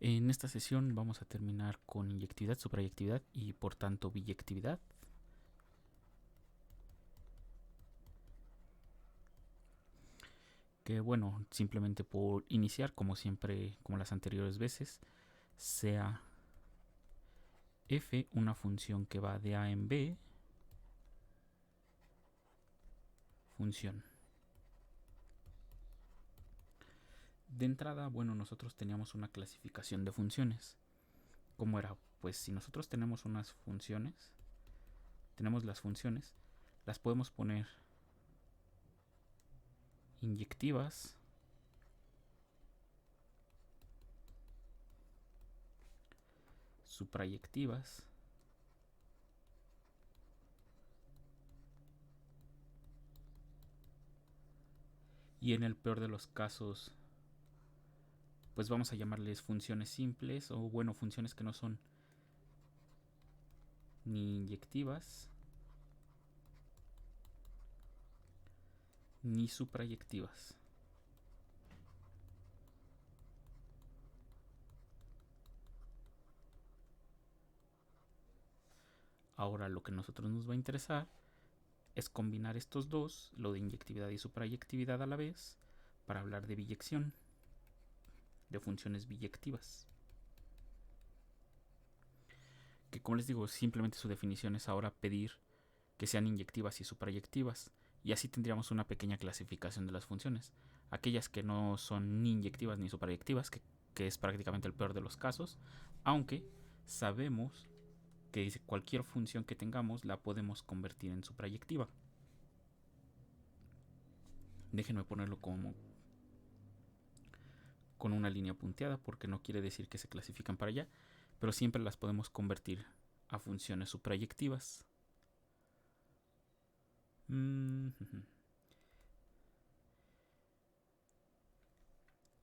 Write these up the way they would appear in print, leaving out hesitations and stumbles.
En esta sesión vamos a terminar con inyectividad, suprayectividad y por tanto biyectividad. Que bueno, simplemente por iniciar, como siempre, como las anteriores veces, sea f una función que va de a en b, función. De entrada, bueno, nosotros teníamos una clasificación de funciones. ¿Cómo era? Pues si nosotros tenemos unas funciones, tenemos las funciones, las podemos poner inyectivas, suprayectivas y en el peor de los casos pues vamos a llamarles funciones simples o bueno, funciones que no son ni inyectivas ni suprayectivas. Ahora lo que a nosotros nos va a interesar es combinar estos dos, lo de inyectividad y suprayectividad a la vez, para hablar de biyección, de funciones biyectivas. Que como les digo, simplemente su definición es ahora pedir que sean inyectivas y suprayectivas, y así tendríamos una pequeña clasificación de las funciones. Aquellas que no son ni inyectivas ni suprayectivas, que es prácticamente el peor de los casos, aunque sabemos que cualquier función que tengamos la podemos convertir en suprayectiva. Déjenme ponerlo como con una línea punteada porque no quiere decir que se clasifican para allá, pero siempre las podemos convertir a funciones suprayectivas.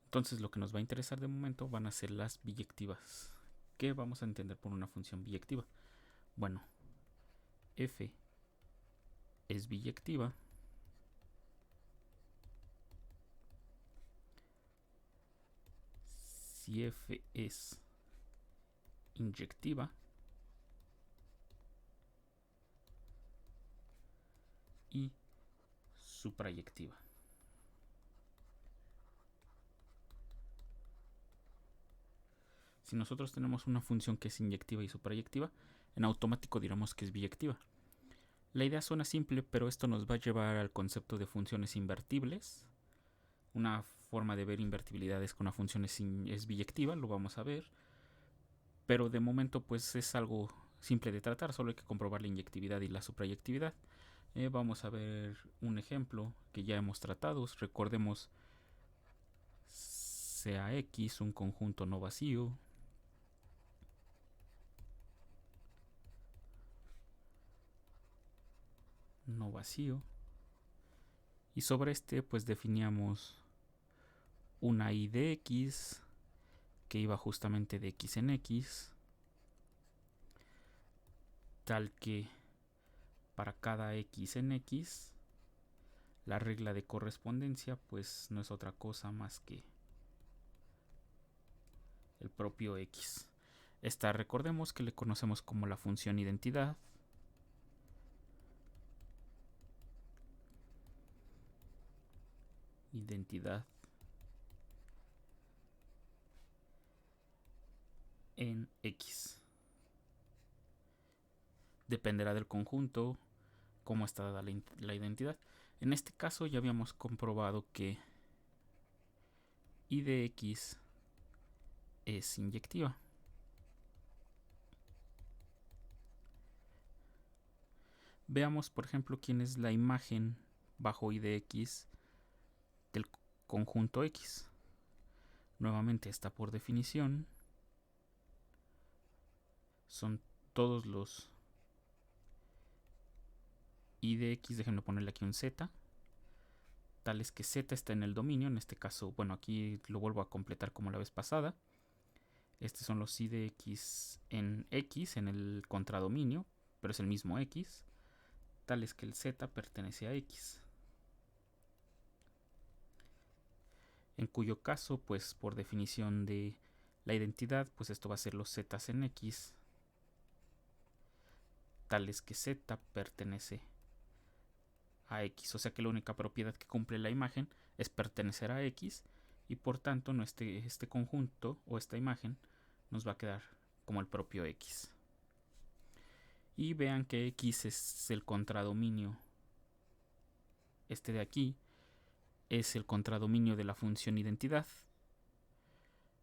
Entonces lo que nos va a interesar de momento van a ser las biyectivas. ¿Qué vamos a entender por una función biyectiva? Bueno, f es biyectiva si f es inyectiva y suprayectiva. Si nosotros tenemos una función que es inyectiva y suprayectiva, en automático diremos que es biyectiva. La idea suena simple, pero esto nos va a llevar al concepto de funciones invertibles. Una forma de ver invertibilidades con una función es biyectiva, lo vamos a ver. Pero de momento pues es algo simple de tratar, solo hay que comprobar la inyectividad y la suprayectividad. Vamos a ver un ejemplo que ya hemos tratado. Recordemos sea X un conjunto no vacío y sobre este pues definíamos una y de X que iba justamente de X en X, tal que para cada X en X la regla de correspondencia pues no es otra cosa más que el propio X. Esta recordemos que le conocemos como la función identidad. Identidad en X. Dependerá del conjunto cómo está dada la identidad. En este caso ya habíamos comprobado que y de X es inyectiva. Veamos, por ejemplo, quién es la imagen bajo y de X del conjunto X. Nuevamente está por definición. Son todos los y de X, déjenme ponerle aquí un Z, tales que Z está en el dominio, en este caso, bueno, aquí lo vuelvo a completar como la vez pasada. Estos son los I de X en el contradominio, pero es el mismo X, tales que el Z pertenece a X. En cuyo caso, pues por definición de La identidad, pues esto va a ser los z en x, tales que z pertenece a x, o sea que la única propiedad que cumple la imagen es pertenecer a x, y por tanto este conjunto o esta imagen nos va a quedar como el propio x. Y vean que x es el contradominio, este de aquí es el contradominio de la función identidad.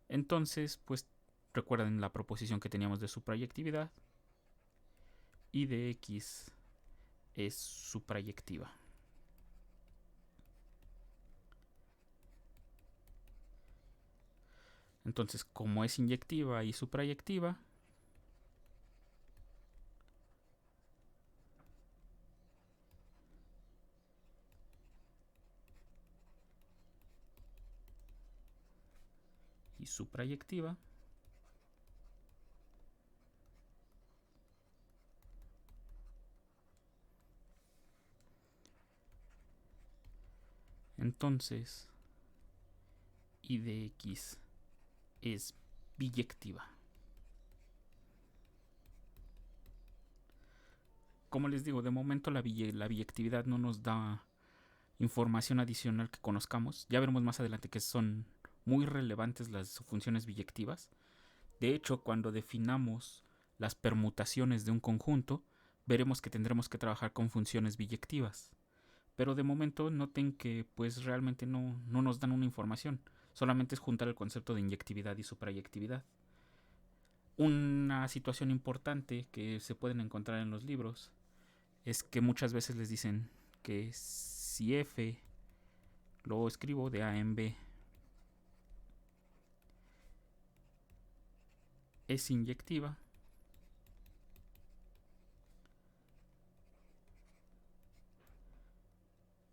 Entonces, pues recuerden la proposición que teníamos de su proyectividad, y de x es su proyectiva. Entonces, como es inyectiva y suprayectiva, entonces y de x es biyectiva. Como les digo, de momento la biyectividad no nos da información adicional que conozcamos. Ya veremos más adelante que son muy relevantes las funciones biyectivas. De hecho, cuando definamos las permutaciones de un conjunto, veremos que tendremos que trabajar con funciones biyectivas. Pero de momento noten que pues realmente no nos dan una información. Solamente es juntar el concepto de inyectividad y suprayectividad. Una situación importante que se pueden encontrar en los libros es que muchas veces les dicen que si f lo escribo de a en b es inyectiva,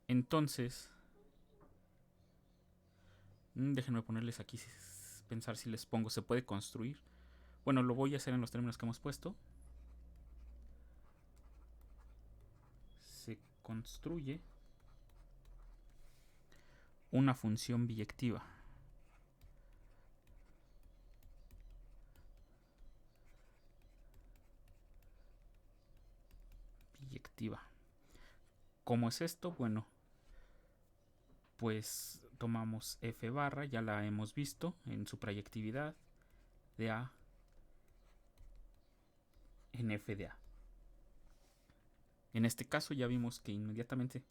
entonces déjenme ponerles aquí, pensar si les pongo se puede construir. Bueno, lo voy a hacer en los términos que hemos puesto. Se construye una función biyectiva. ¿Cómo es esto? Bueno, pues tomamos f barra, ya la hemos visto en su proyectividad de a en f de a. En este caso ya vimos que inmediatamente,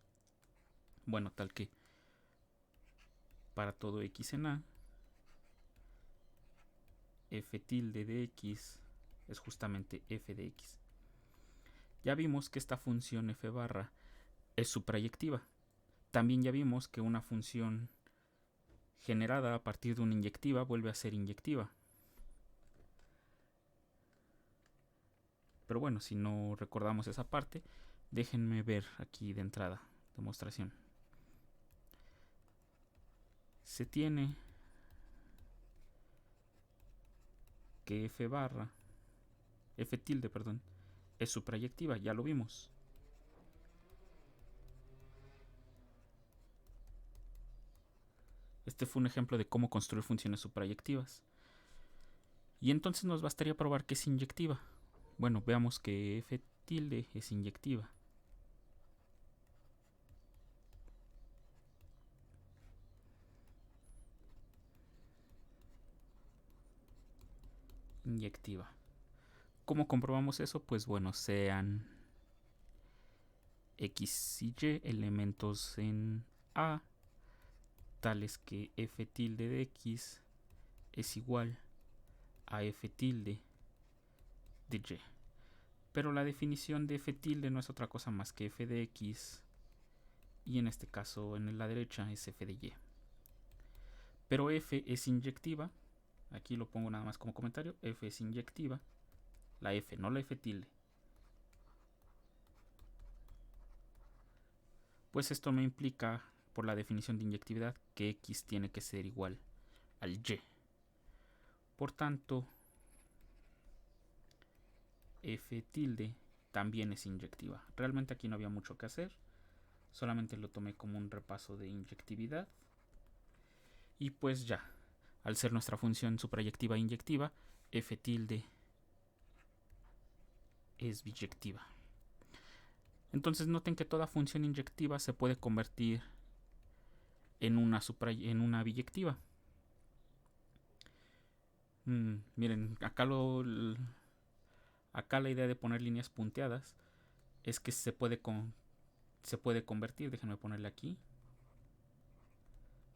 bueno, tal que para todo x en a, f tilde de x es justamente f de x. Ya vimos que esta función f barra es suprayectiva. También ya vimos que una función generada a partir de una inyectiva vuelve a ser inyectiva. Pero bueno, si no recordamos esa parte, déjenme ver aquí de entrada, demostración. Se tiene que f barra, f tilde, perdón, es suprayectiva, ya lo vimos. Este fue un ejemplo de cómo construir funciones suprayectivas. Y entonces nos bastaría probar que es inyectiva. Bueno, veamos que f tilde es inyectiva. Inyectiva. ¿Cómo comprobamos eso? Pues bueno, sean x y y elementos en A, tales que f tilde de x es igual a f tilde de y. Pero la definición de f tilde no es otra cosa más que f de x, y en este caso en la derecha es f de y. Pero f es inyectiva, aquí lo pongo nada más como comentario, f es inyectiva, la f, no la f tilde. Pues esto me implica, por la definición de inyectividad, que x tiene que ser igual al y. Por tanto, f tilde también es inyectiva. Realmente aquí no había mucho que hacer, solamente lo tomé como un repaso de inyectividad. Y pues ya, al ser nuestra función suprayectiva e inyectiva, f tilde es biyectiva. Entonces noten que toda función inyectiva se puede convertir en una biyectiva. Miren, acá la idea de poner líneas punteadas es que se puede convertir. Déjenme ponerle aquí.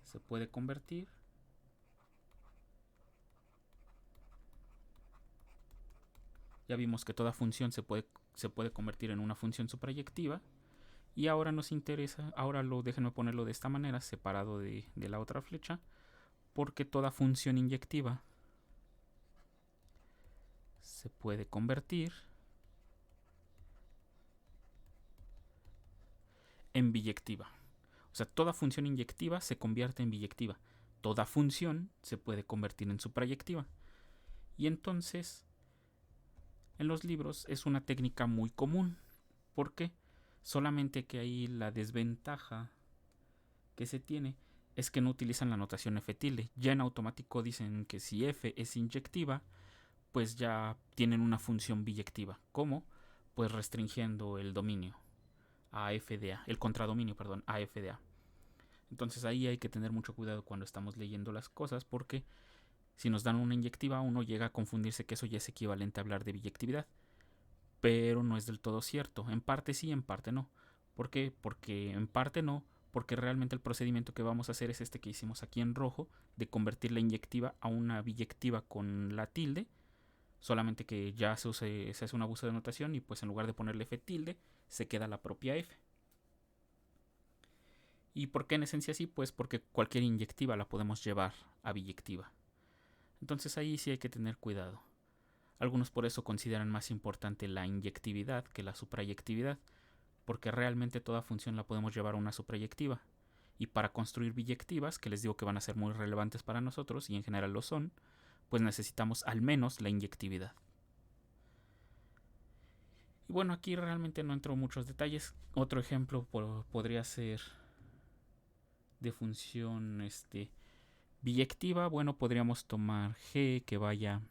Se puede convertir ya vimos que toda función se puede convertir en una función suprayectiva. Y ahora nos interesa, déjenme ponerlo de esta manera, separado de la otra flecha, porque toda función inyectiva se puede convertir en biyectiva. O sea, toda función inyectiva se convierte en biyectiva. Toda función se puede convertir en suprayectiva. Y entonces, en los libros es una técnica muy común. ¿Por qué? Solamente que ahí la desventaja que se tiene es que no utilizan la notación f tilde. Ya en automático dicen que si f es inyectiva, pues ya tienen una función biyectiva. ¿Cómo? Pues restringiendo el dominio a f de a, el contradominio, perdón, a f de a. Entonces ahí hay que tener mucho cuidado cuando estamos leyendo las cosas, porque si nos dan una inyectiva, uno llega a confundirse que eso ya es equivalente a hablar de biyectividad. Pero no es del todo cierto. En parte sí, en parte no. ¿Por qué? Porque en parte no, porque realmente el procedimiento que vamos a hacer es este que hicimos aquí en rojo, de convertir la inyectiva a una biyectiva con la tilde, solamente que ya se hace un abuso de notación y pues en lugar de ponerle f tilde, se queda la propia f. ¿Y por qué en esencia sí? Pues porque cualquier inyectiva la podemos llevar a biyectiva. Entonces ahí sí hay que tener cuidado. Algunos por eso consideran más importante la inyectividad que la suprayectividad, porque realmente toda función la podemos llevar a una suprayectiva. Y para construir biyectivas, que les digo que van a ser muy relevantes para nosotros, y en general lo son, pues necesitamos al menos la inyectividad. Y bueno, aquí realmente no entro en muchos detalles. Otro ejemplo podría ser de función biyectiva. Bueno, podríamos tomar g que vaya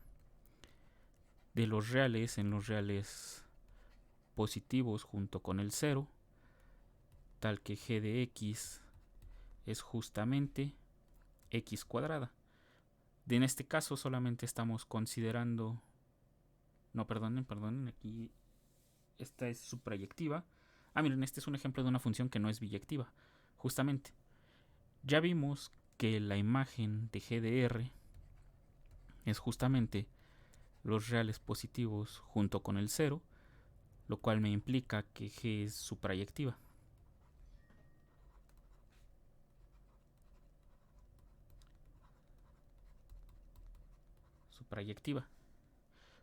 de los reales en los reales positivos junto con el 0, tal que g de x es justamente x cuadrada. En este caso solamente estamos considerando... No, perdonen, aquí esta es suprayectiva. Miren, este es un ejemplo de una función que no es biyectiva. Justamente, ya vimos que la imagen de g de r es justamente los reales positivos junto con el 0, lo cual me implica que g es suprayectiva.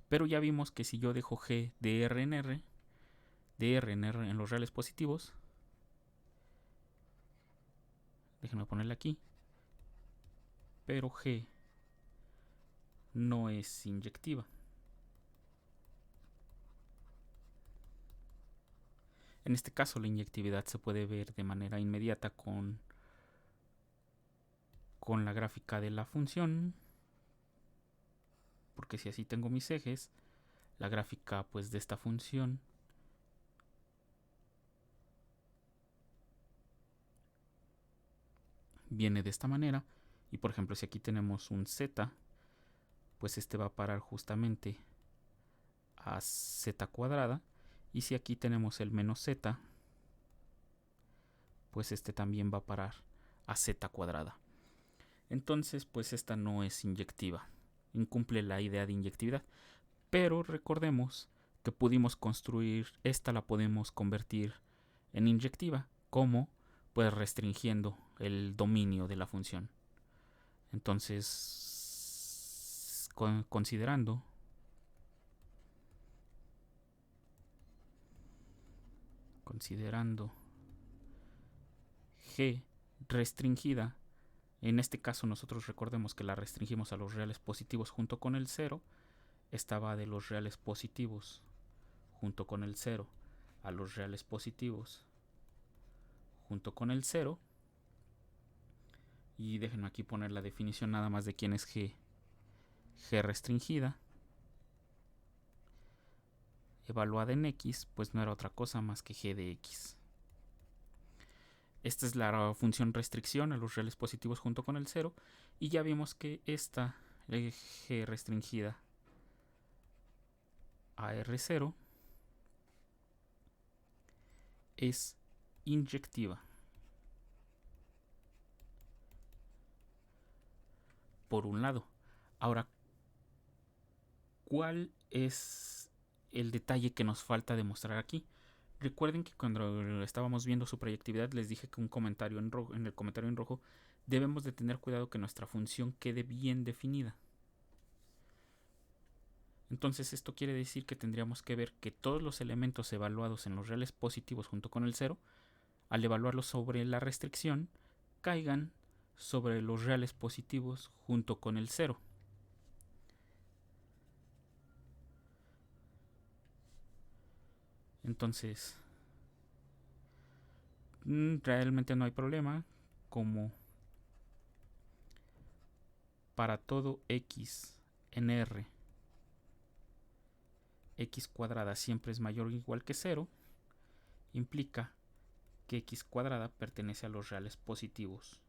Pero ya vimos que si yo dejo g de r en r, en los reales positivos, déjenme ponerle aquí, pero g no es inyectiva. En este caso la inyectividad se puede ver de manera inmediata con la gráfica de la función, porque si así tengo mis ejes, la gráfica pues de esta función viene de esta manera. Y por ejemplo, si aquí tenemos un z, pues este va a parar justamente a z cuadrada. Y si aquí tenemos el menos z, pues este también va a parar a z cuadrada. Entonces, pues esta no es inyectiva, incumple la idea de inyectividad. Pero recordemos que pudimos construir, esta la podemos convertir en inyectiva, como pues restringiendo el dominio de la función. Entonces, considerando g restringida, en este caso nosotros recordemos que la restringimos a los reales positivos junto con el 0, esta va de los reales positivos junto con el 0 a los reales positivos junto con el 0, Y déjenme aquí poner la definición nada más de quién es G restringida. Evaluada en X, pues no era otra cosa más que G de X. Esta es la función restricción a los reales positivos junto con el 0. Y ya vimos que esta G restringida a R0 es inyectiva. Por un lado. Ahora, ¿cuál es el detalle que nos falta demostrar aquí? Recuerden que cuando estábamos viendo su proyectividad les dije que en el comentario en rojo debemos de tener cuidado que nuestra función quede bien definida. Entonces esto quiere decir que tendríamos que ver que todos los elementos evaluados en los reales positivos junto con el 0, al evaluarlos sobre la restricción, caigan sobre los reales positivos junto con el 0. Entonces, realmente no hay problema, como para todo x en R, x cuadrada siempre es mayor o igual que 0, implica que x cuadrada pertenece a los reales positivos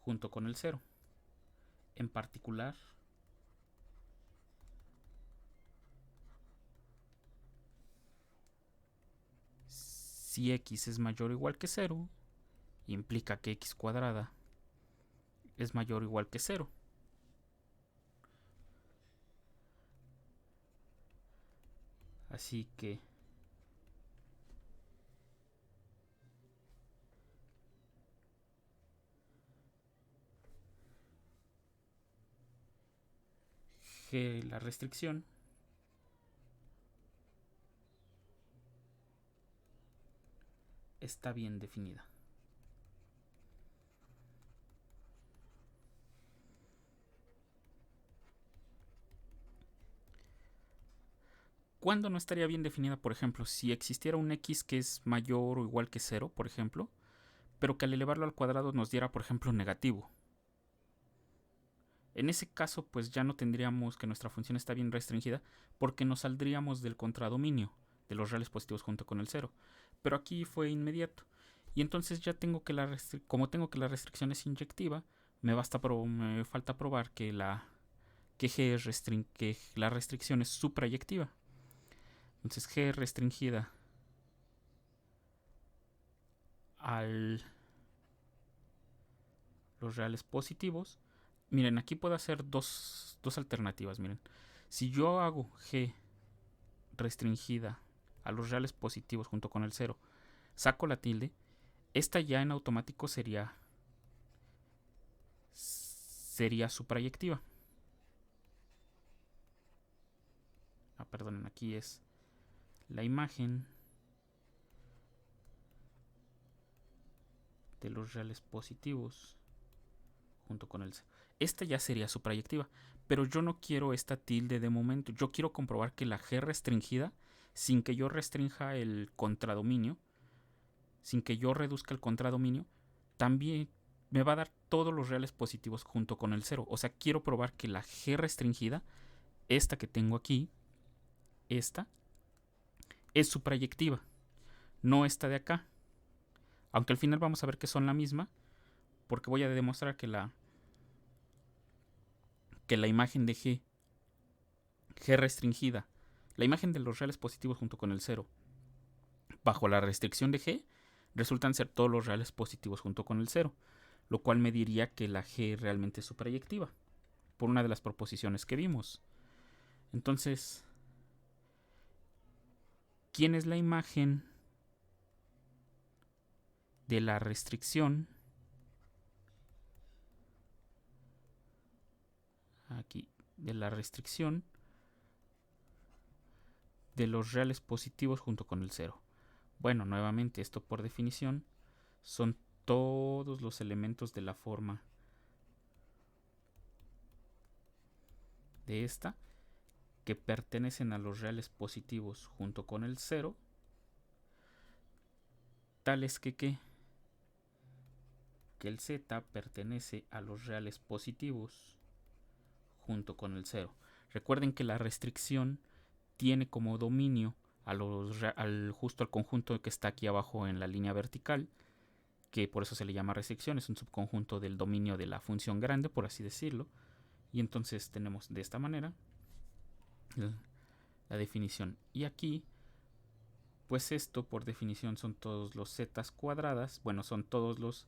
junto con el 0. En particular, si x es mayor o igual que 0, implica que x cuadrada es mayor o igual que 0. Así que G, la restricción, está bien definida. ¿Cuándo no estaría bien definida? Por ejemplo, si existiera un x que es mayor o igual que 0, por ejemplo, pero que al elevarlo al cuadrado nos diera, por ejemplo, negativo. En ese caso, pues ya no tendríamos que nuestra función está bien restringida, porque nos saldríamos del contradominio de los reales positivos junto con el 0. Pero aquí fue inmediato. Y entonces ya tengo que como tengo que la restricción es inyectiva, me falta probar que la restricción es suprayectiva. Entonces G restringida a los reales positivos. Miren, aquí puedo hacer dos alternativas. Miren, si yo hago G restringida a los reales positivos junto con el 0, saco la tilde, esta ya en automático sería suprayectiva. Perdonen, aquí es la imagen de los reales positivos junto con el 0. Esta ya sería suprayectiva, pero yo no quiero esta tilde de momento. Yo quiero comprobar que la G restringida, sin que yo restrinja el contradominio, sin que yo reduzca el contradominio, también me va a dar todos los reales positivos junto con el 0. O sea, quiero probar que la G restringida, esta que tengo aquí, esta, es suprayectiva, no esta de acá. Aunque al final vamos a ver que son la misma, porque voy a demostrar que la imagen de G restringida, la imagen de los reales positivos junto con el 0, bajo la restricción de G, resultan ser todos los reales positivos junto con el 0, lo cual me diría que la G realmente es suprayectiva, por una de las proposiciones que vimos. Entonces, ¿quién es la imagen de la restricción? Aquí, de la restricción de los reales positivos junto con el 0. Bueno, nuevamente, esto por definición son todos los elementos de la forma de esta que pertenecen a los reales positivos junto con el 0, tales que que el z pertenece a los reales positivos junto con el 0. Recuerden que la restricción tiene como dominio justo al conjunto que está aquí abajo en la línea vertical, que por eso se le llama restricción, es un subconjunto del dominio de la función grande, por así decirlo. Y entonces tenemos de esta manera la definición. Y aquí, pues esto por definición son todos los z cuadradas, bueno, son todos los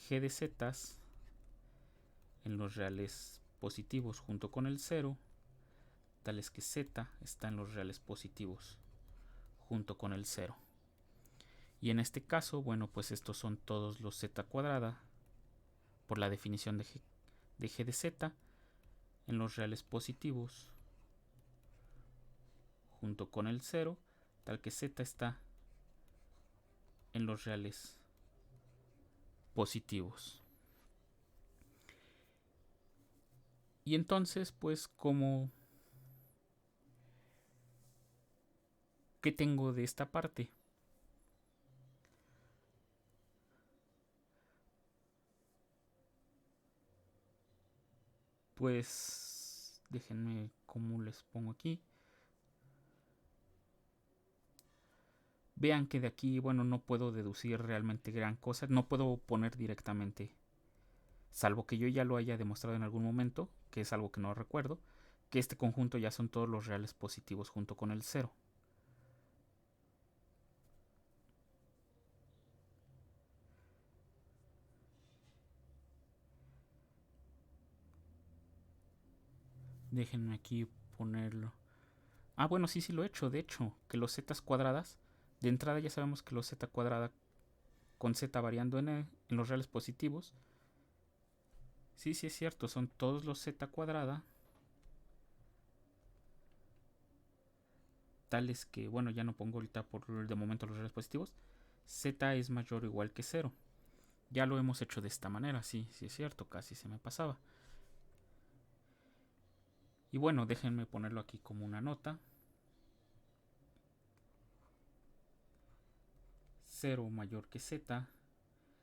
g de z en los reales positivos junto con el 0, tales que z está en los reales positivos junto con el 0. Y en este caso, bueno, pues estos son todos los z cuadrada por la definición de g de z en los reales positivos junto con el 0, tal que z está en los reales positivos. Y entonces, pues, ¿qué tengo de esta parte? Pues, déjenme cómo les pongo aquí. Vean que de aquí, bueno, no puedo deducir realmente gran cosa. No puedo poner directamente, salvo que yo ya lo haya demostrado en algún momento, que es algo que no recuerdo, que este conjunto ya son todos los reales positivos junto con el 0. Déjenme aquí ponerlo. Ah, bueno, sí lo he hecho. De hecho, que los z cuadradas, de entrada ya sabemos que los z cuadrada con z variando en los reales positivos, sí es cierto, son todos los z cuadrada, tales que, bueno, ya no pongo ahorita por de momento los reales positivos, z es mayor o igual que 0. Ya lo hemos hecho de esta manera, sí es cierto, casi se me pasaba. Y bueno, déjenme ponerlo aquí como una nota. 0 mayor que z.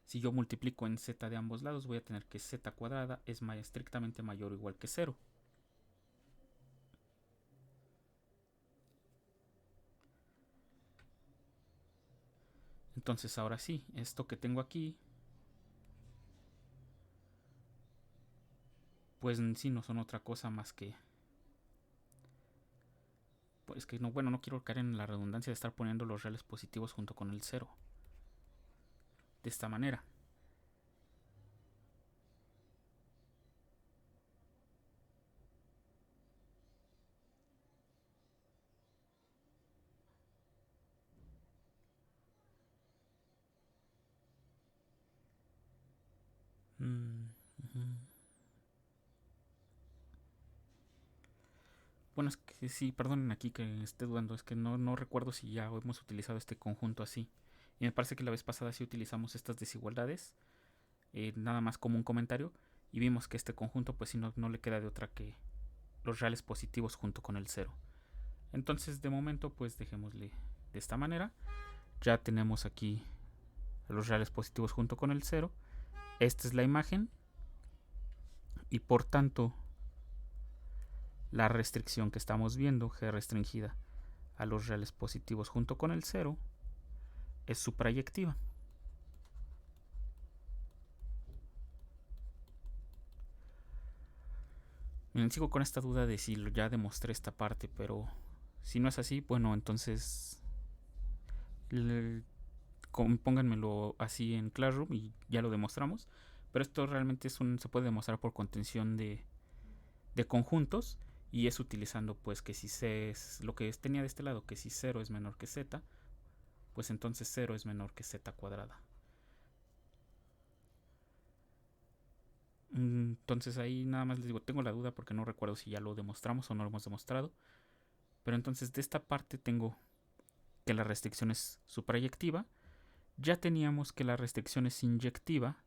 Si yo multiplico en z de ambos lados, voy a tener que z cuadrada es estrictamente mayor o igual que 0. Entonces ahora sí, esto que tengo aquí, pues en sí no son otra cosa más que... Pues que no, bueno, no quiero caer en la redundancia de estar poniendo los reales positivos junto con el 0. De esta manera. Bueno, es que sí, perdonen aquí que esté dudando, es que no recuerdo si ya hemos utilizado este conjunto así. Y me parece que la vez pasada sí utilizamos estas desigualdades, nada más como un comentario, y vimos que este conjunto pues sí no le queda de otra que los reales positivos junto con el 0. Entonces de momento pues dejémosle de esta manera. Ya tenemos aquí los reales positivos junto con el 0. Esta es la imagen y por tanto la restricción que estamos viendo, g restringida a los reales positivos junto con el 0, es su proyectiva. Miren, sigo con esta duda de si ya demostré esta parte, pero si no es así, bueno, entonces pónganmelo así en Classroom y ya lo demostramos. Pero esto realmente se puede demostrar por contención de conjuntos, y es utilizando pues que si c es lo que tenía de este lado, que si 0 es menor que z, pues entonces 0 es menor que z cuadrada. Entonces ahí nada más les digo, tengo la duda porque no recuerdo si ya lo demostramos o no lo hemos demostrado. Pero entonces de esta parte tengo que la restricción es suprayectiva. Ya teníamos que la restricción es inyectiva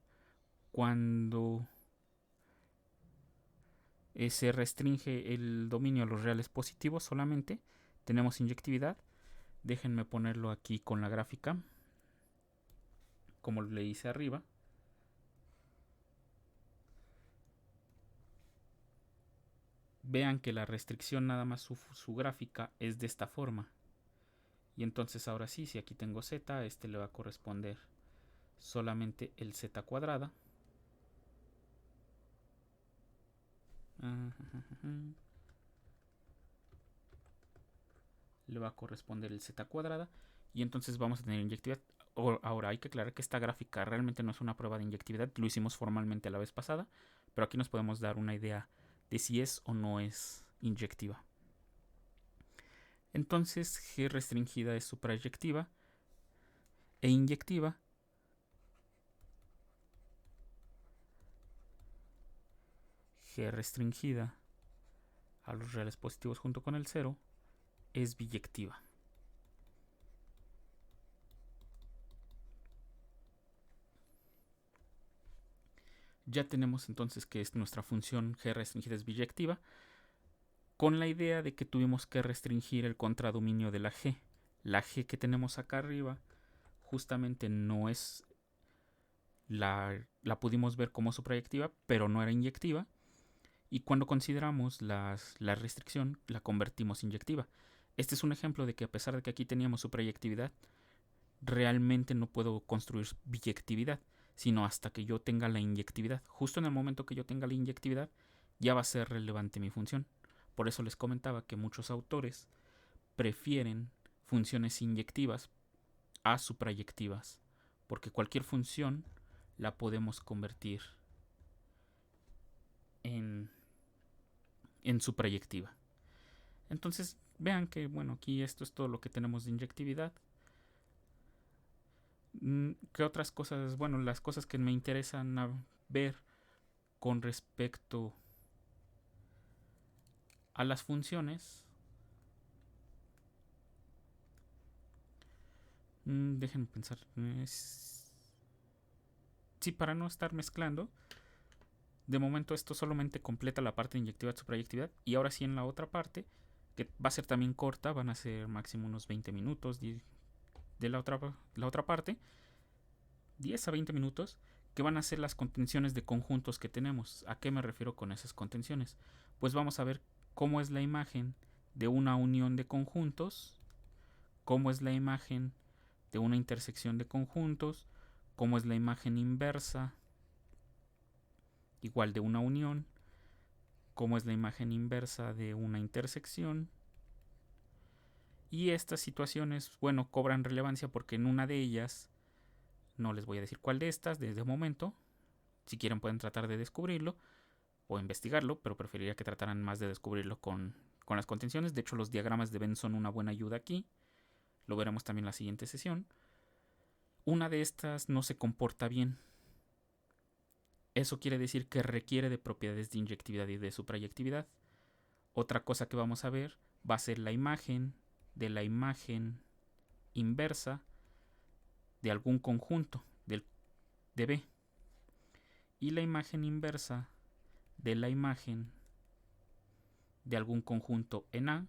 cuando se restringe el dominio a los reales positivos solamente. Tenemos inyectividad. Déjenme ponerlo aquí con la gráfica, como le hice arriba. vean que la restricción nada más su gráfica es de esta forma. Y entonces ahora sí, si aquí tengo z, a este le va a corresponder solamente el z cuadrada. Le va a corresponder el z cuadrada. Y entonces vamos a tener inyectividad. Ahora hay que aclarar que esta gráfica realmente no es una prueba de inyectividad. Lo hicimos formalmente la vez pasada. Pero aquí nos podemos dar una idea de si es o no es inyectiva. Entonces G restringida es suprayectiva e inyectiva. G restringida a los reales positivos junto con el 0 es biyectiva. Ya tenemos entonces que nuestra función G restringida es biyectiva, con la idea de que tuvimos que restringir el contradominio de la G. La G que tenemos acá arriba justamente no es... La pudimos ver como suprayectiva, pero no era inyectiva. Y cuando consideramos la restricción, la convertimos inyectiva. Este es un ejemplo de que a pesar de que aquí teníamos suprayectividad, realmente no puedo construir biyectividad, sino hasta que yo tenga la inyectividad. Justo en el momento que yo tenga la inyectividad, ya va a ser relevante mi función. Por eso les comentaba que muchos autores prefieren funciones inyectivas a suprayectivas, porque cualquier función la podemos convertir en suprayectiva. Entonces vean que bueno, aquí esto es todo lo que tenemos de inyectividad. ¿Qué otras cosas? Bueno, las cosas que me interesan ver con respecto a las funciones. Déjenme pensar. Sí, para no estar mezclando. De momento esto solamente completa la parte de inyectividad, suprayectividad. Y ahora sí en la otra parte, que va a ser también corta, van a ser máximo unos 20 minutos de la otra parte. 10 a 20 minutos, que van a ser las contenciones de conjuntos que tenemos. ¿A qué me refiero con esas contenciones? Pues vamos a ver cómo es la imagen de una unión de conjuntos, cómo es la imagen de una intersección de conjuntos, cómo es la imagen inversa, igual de una unión, cómo es la imagen inversa de una intersección. Y estas situaciones, bueno, cobran relevancia porque en una de ellas, no les voy a decir cuál de estas desde el momento, si quieren pueden tratar de descubrirlo o investigarlo, pero preferiría que trataran más de descubrirlo con las contenciones. De hecho, los diagramas de Venn son una buena ayuda aquí. Lo veremos también en la siguiente sesión. Una de estas no se comporta bien. Eso quiere decir que requiere de propiedades de inyectividad y de suprayectividad. Otra cosa que vamos a ver va a ser la imagen de la imagen inversa de algún conjunto de B y la imagen inversa de la imagen de algún conjunto en A.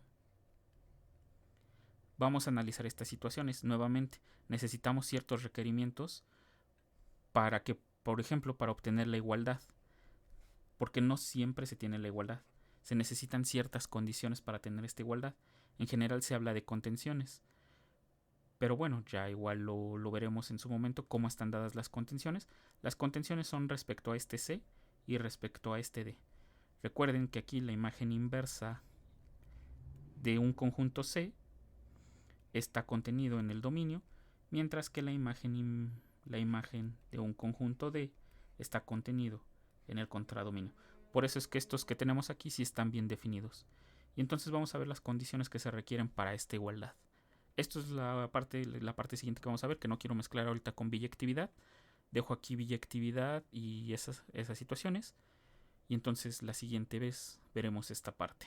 Vamos a analizar estas situaciones. Nuevamente, necesitamos ciertos requerimientos para que, por ejemplo, para obtener la igualdad, porque no siempre se tiene la igualdad. Se necesitan ciertas condiciones para tener esta igualdad. En general se habla de contenciones. Pero bueno, ya igual lo veremos en su momento cómo están dadas las contenciones. Las contenciones son respecto a este C y respecto a este D. Recuerden que aquí la imagen inversa de un conjunto C está contenido en el dominio, mientras que la imagen de un conjunto D está contenido en el contradominio. Por eso es que estos que tenemos aquí sí están bien definidos. Y entonces vamos a ver las condiciones que se requieren para esta igualdad. Esto es la parte siguiente que vamos a ver, que no quiero mezclar ahorita con biyectividad. Dejo aquí biyectividad y esas situaciones. Y entonces la siguiente vez veremos esta parte.